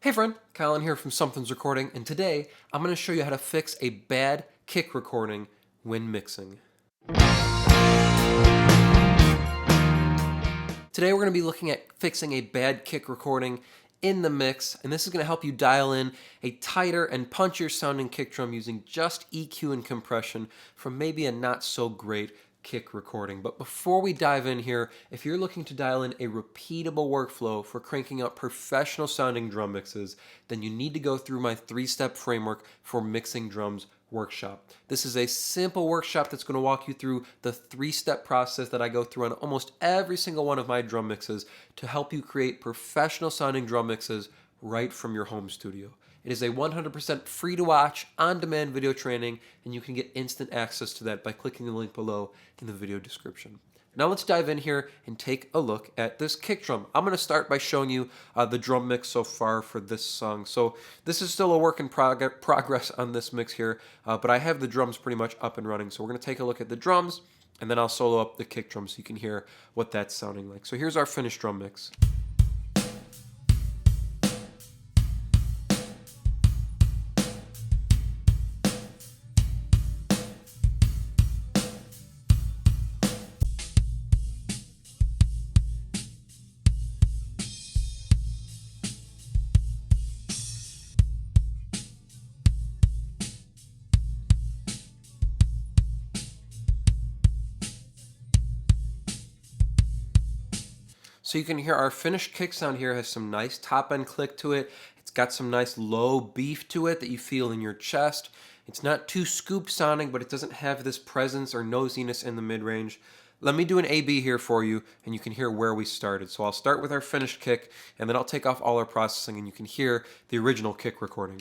Hey friend, Colin here from Sumthins Recording, and today I'm going to show you how to fix a bad kick recording when mixing. Today we're going to be looking at fixing a bad kick recording in the mix, and this is going to help you dial in a tighter and punchier sounding kick drum using just EQ and compression from maybe a not so great kick recording. But before we dive in here, if you're looking to dial in a repeatable workflow for cranking out professional sounding drum mixes, then you need to go through my 3-step framework for mixing drums workshop. This is a simple workshop that's going to walk you through the 3-step process that I go through on almost every single one of my drum mixes to help you create professional sounding drum mixes right from your home studio. It is a 100% free to watch, on-demand video training, and you can get instant access to that by clicking the link below in the video description. Now let's dive in here and take a look at this kick drum. I'm going to start by showing you the drum mix so far for this song. So this is still a work in progress on this mix here, but I have the drums pretty much up and running. So we're going to take a look at the drums, and then I'll solo up the kick drum so you can hear what that's sounding like. So here's our finished drum mix. So you can hear our finished kick sound here has some nice top end click to it. It's got some nice low beef to it that you feel in your chest. It's not too scoop sounding, but it doesn't have this presence or nosiness in the mid-range. Let me do an A-B here for you, and you can hear where we started. So I'll start with our finished kick, and then I'll take off all our processing, and you can hear the original kick recording.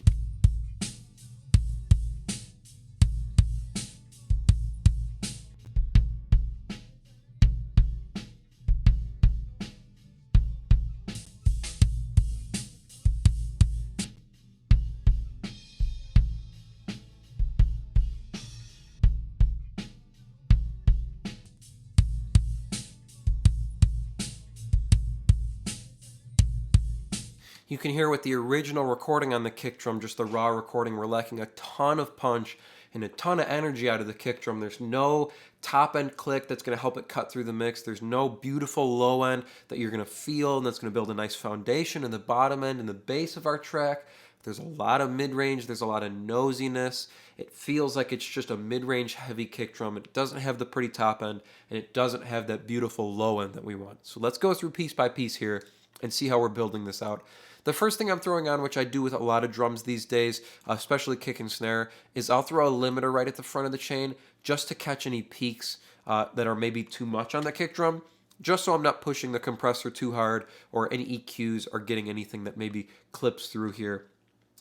You can hear with the original recording on the kick drum, just the raw recording, we're lacking a ton of punch and a ton of energy out of the kick drum. There's no top end click that's going to help it cut through the mix. There's no beautiful low end that you're going to feel and that's going to build a nice foundation in the bottom end and the base of our track. There's a lot of mid-range, there's a lot of nosiness. It feels like it's just a mid-range heavy kick drum. It doesn't have the pretty top end and it doesn't have that beautiful low end that we want. So let's go through piece by piece here and see how we're building this out. The first thing I'm throwing on, which I do with a lot of drums these days, especially kick and snare, is I'll throw a limiter right at the front of the chain just to catch any peaks that are maybe too much on the kick drum, just so I'm not pushing the compressor too hard or any EQs are getting anything that maybe clips through here.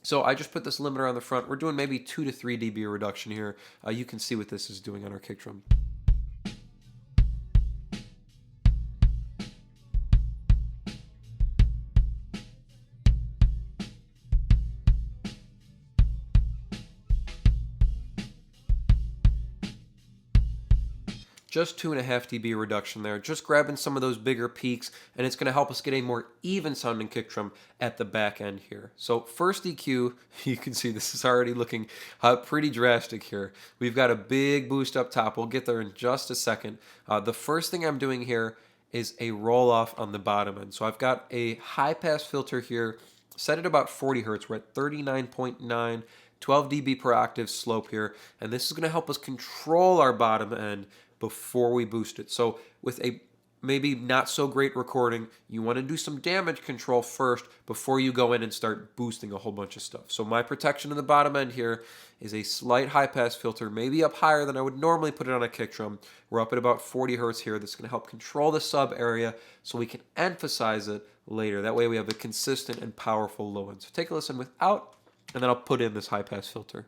So I just put this limiter on the front. We're doing maybe 2 to 3 dB reduction here. You can see what this is doing on our kick drum. Just 2.5 dB reduction there, just grabbing some of those bigger peaks, and it's going to help us get a more even sounding kick drum at the back end here. So first EQ, you can see this is already looking pretty drastic here. We've got a big boost up top. We'll get there in just a second. The first thing I'm doing here is a roll off on the bottom end. So I've got a high pass filter here set at about 40 hertz. We're at 39.9. 12 dB per octave slope here, and this is going to help us control our bottom end before we boost it. So with a maybe not so great recording, you want to do some damage control first before you go in and start boosting a whole bunch of stuff. So my protection in the bottom end here is a slight high pass filter, maybe up higher than I would normally put it on a kick drum. We're up at about 40 hertz here. That's going to help control the sub area so we can emphasize it later. That way we have a consistent and powerful low end. So take a listen without, and then I'll put in this high pass filter.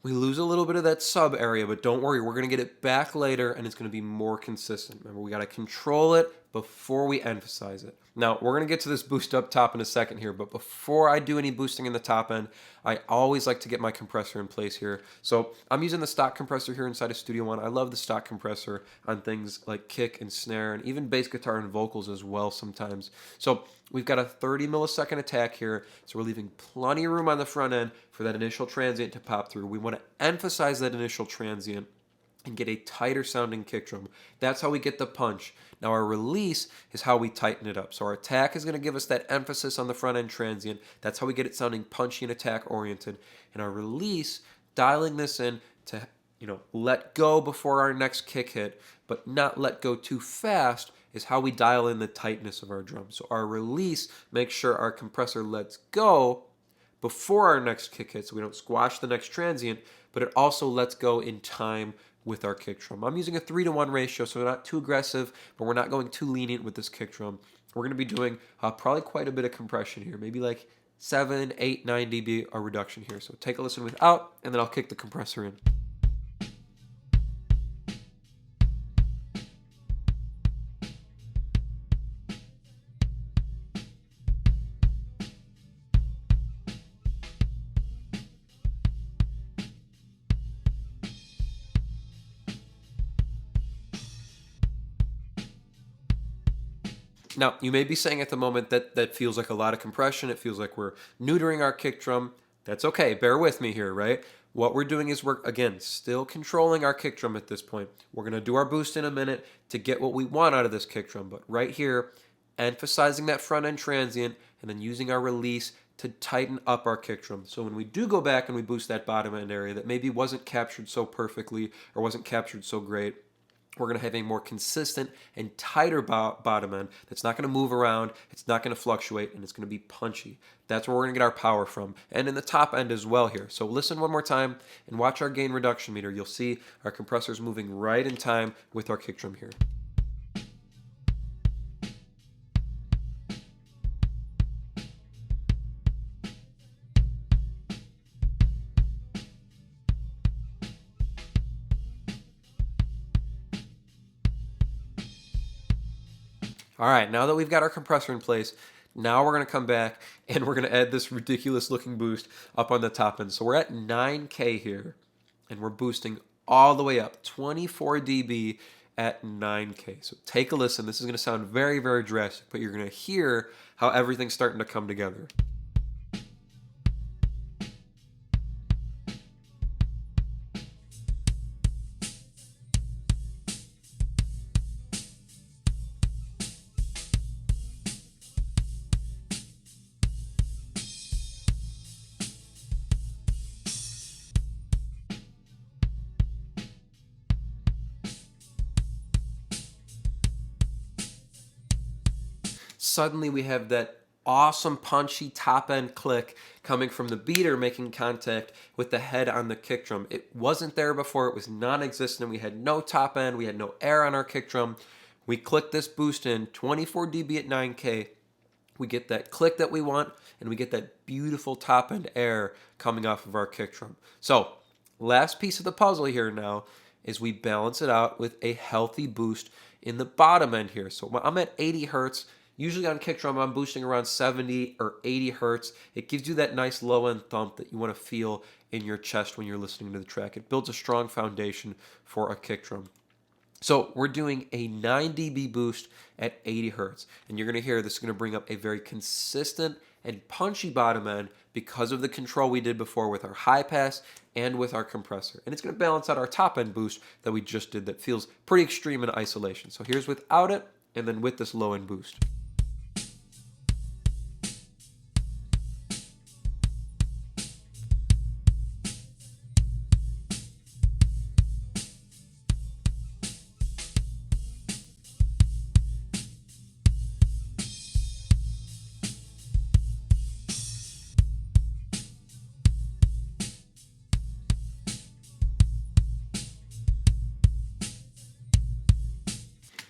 We lose a little bit of that sub area, but don't worry, we're going to get it back later and it's going to be more consistent. Remember, we got to control it before we emphasize it. Now, we're going to get to this boost up top in a second here, but before I do any boosting in the top end, I always like to get my compressor in place here. So I'm using the stock compressor here inside of Studio One. I love the stock compressor on things like kick and snare and even bass guitar and vocals as well sometimes. So we've got a 30 millisecond attack here, so we're leaving plenty of room on the front end for that initial transient to pop through. We want to emphasize that initial transient and get a tighter sounding kick drum. That's how we get the punch. Now our release is how we tighten it up. So our attack is going to give us that emphasis on the front end transient. That's how we get it sounding punchy and attack oriented. And our release, dialing this in to let go before our next kick hit, but not let go too fast, is how we dial in the tightness of our drum. So our release makes sure our compressor lets go before our next kick hit, so we don't squash the next transient, but it also lets go in time with our kick drum. I'm using a 3-to-1 ratio, so we're not too aggressive, but we're not going too lenient with this kick drum. We're going to be doing probably quite a bit of compression here, maybe like 7, 8, 9 dB a reduction here. So take a listen without, and then I'll kick the compressor in. Now, you may be saying at the moment that feels like a lot of compression. It feels like we're neutering our kick drum. That's okay. Bear with me here, right? What we're doing is we're, again, still controlling our kick drum at this point. We're going to do our boost in a minute to get what we want out of this kick drum. But right here, emphasizing that front end transient and then using our release to tighten up our kick drum. So when we do go back and we boost that bottom end area that maybe wasn't captured so perfectly or wasn't captured so great, we're going to have a more consistent and tighter bottom end that's not going to move around, it's not going to fluctuate, and it's going to be punchy. That's where we're going to get our power from. And in the top end as well here. So listen one more time and watch our gain reduction meter. You'll see our compressor's moving right in time with our kick drum here. All right, now that we've got our compressor in place, now we're going to come back and we're going to add this ridiculous looking boost up on the top end. So we're at 9K here and we're boosting all the way up, 24 dB at 9K. So take a listen. This is going to sound very, very drastic, but you're going to hear how everything's starting to come together. Suddenly we have that awesome punchy top end click coming from the beater making contact with the head on the kick drum. It wasn't there before, it was non-existent. We had no top end, we had no air on our kick drum. We click this boost in 24 dB at 9K. We get that click that we want and we get that beautiful top end air coming off of our kick drum. So last piece of the puzzle here now is we balance it out with a healthy boost in the bottom end here. So I'm at 80 hertz. Usually on kick drum, I'm boosting around 70 or 80 hertz. It gives you that nice low-end thump that you want to feel in your chest when you're listening to the track. It builds a strong foundation for a kick drum. So we're doing a 9 dB boost at 80 hertz. And you're going to hear this is going to bring up a very consistent and punchy bottom end because of the control we did before with our high pass and with our compressor. And it's going to balance out our top end boost that we just did that feels pretty extreme in isolation. So here's without it and then with this low end boost.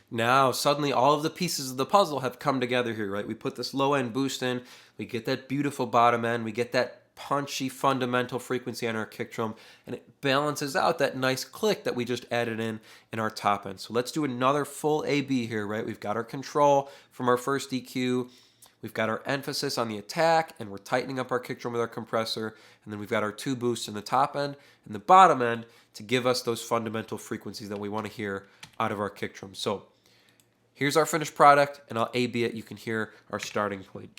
Now, suddenly all of the pieces of the puzzle have come together here, right? We put this low end boost in, we get that beautiful bottom end, we get that punchy fundamental frequency on our kick drum, and it balances out that nice click that we just added in our top end. So let's do another full A-B here, right? We've got our control from our first EQ, we've got our emphasis on the attack, and we're tightening up our kick drum with our compressor, and then we've got our 2 boosts in the top end and the bottom end to give us those fundamental frequencies that we want to hear out of our kick drum. So here's our finished product, and I'll A-B it. You can hear our starting point.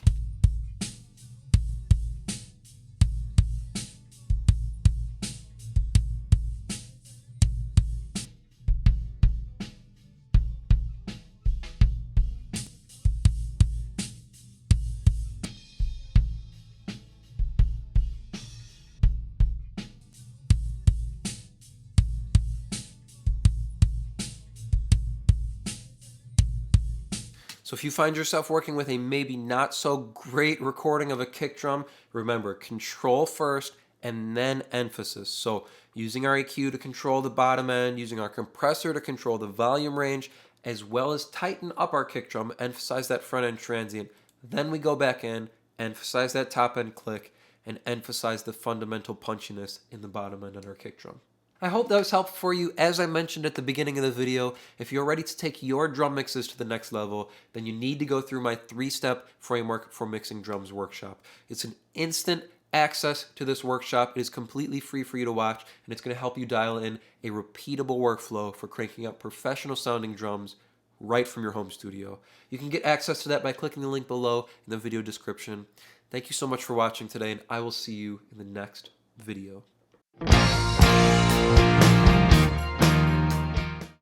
So if you find yourself working with a maybe not so great recording of a kick drum, remember, control first and then emphasis. So using our EQ to control the bottom end, using our compressor to control the volume range, as well as tighten up our kick drum, emphasize that front end transient. Then we go back in, emphasize that top end click, and emphasize the fundamental punchiness in the bottom end on our kick drum. I hope that was helpful for you. As I mentioned at the beginning of the video, if you're ready to take your drum mixes to the next level, then you need to go through my 3-step framework for mixing drums workshop. It's an instant access to this workshop. It is completely free for you to watch, and it's going to help you dial in a repeatable workflow for cranking up professional sounding drums right from your home studio. You can get access to that by clicking the link below in the video description. Thank you so much for watching today, and I will see you in the next video.